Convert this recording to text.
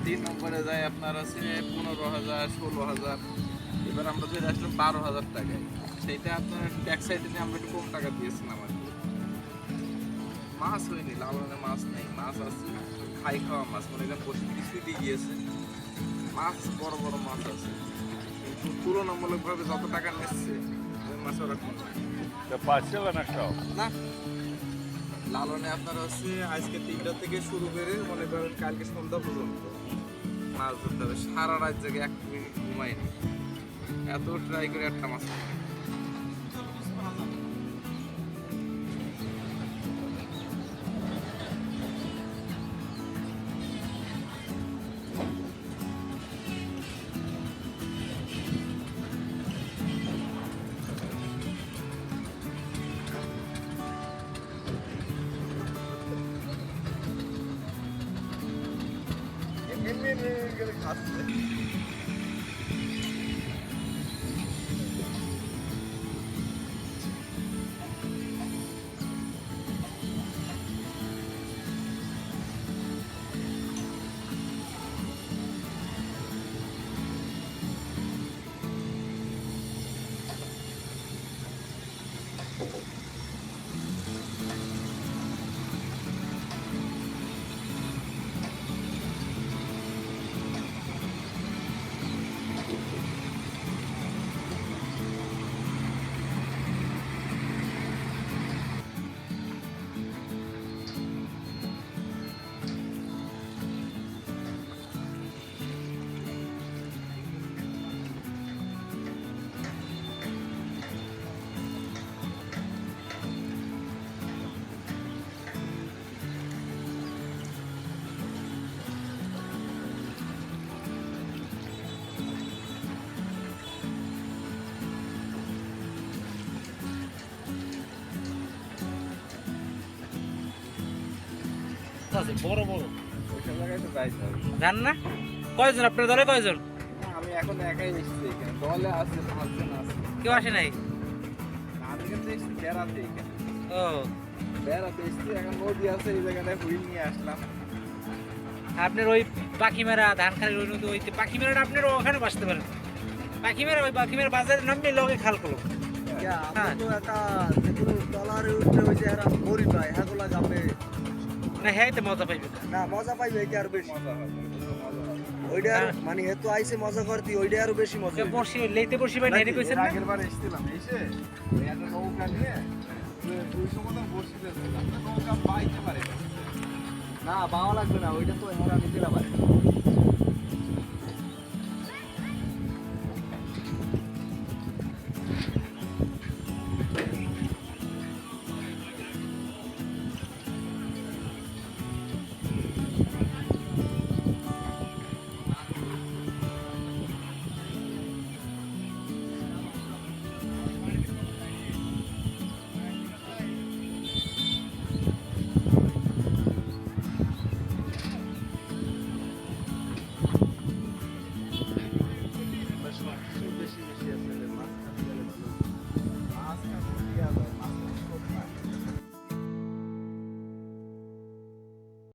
তিন নম্বরে যায় আপনার আছে 15,000 16,000। এবার আমরা ধরে আসলাম 12,000 টাকায়। সেইটা আপনার ব্যাক সাইডে নিয়ে আমরা একটু কম টাকা দিয়েছিলাম আর কি। মাছ হয়নি, লালনে মাছ নেই, মাছ আছে খাই খাওয়া মাছ, মানে এখানে বসে কিছুই দিয়ে গিয়েছে। মাছ বড় বড় মাছ আছে, কিন্তু তুলনামূলকভাবে যত টাকা নিচ্ছে ওই মাছ ওরকম না। লালনে আপনার হচ্ছে আজকে 3টা থেকে শুরু করে মনে করেন কালকে সন্ধ্যা পর্যন্ত মাছ ধরতে হবে। সারা রাত জায়গায় 1 মিনিট ঘুমায়নি, এত ট্রাই করে একটা মাছ। বড় বড় ওইসব জায়গায় তো যাইতে হবে। জান না কয়জন আপনার দলে কয়জন? আমি এখন একাই এসেছি এখানে, দলে আছে 5 জন আছে। কেউ আসে নাই? আমি কিন্তু এসেছি বেড়াতে এখানে। ও বেড়াতে এসেছি, এখন নদী আছে এই জায়গাটায় হুইল নিয়ে আসলাম। আপনার ওই পাখিমেরা ধানখালির ওই নদী ওই পাখিমেরাটা আপনার ওখানে বাসতে পারেন। পাখিমেরা ওই পাখিমেরা বাজারে নামবে লগে খাল করলো। না হ্যাঁ তো মজা পাইবে না, মজা পাইবে কি আর বেশি মজা হবে, মজা হবে। ওইটা মানে হেতু আইছে মজা করতি, ওইটা আরো বেশি মজা। বসি লেইতে বসি ভাই নেড়ে কইছেন না? আগের বার এসেছিলাম, এসে ওই একটা নৌকা নিয়ে 200 মতো বসি দিয়েছিলাম। নৌকা বাইতে পারে না, পাওয়া লাগবে না, ওইটা তো এমন আমি দিতে পারে।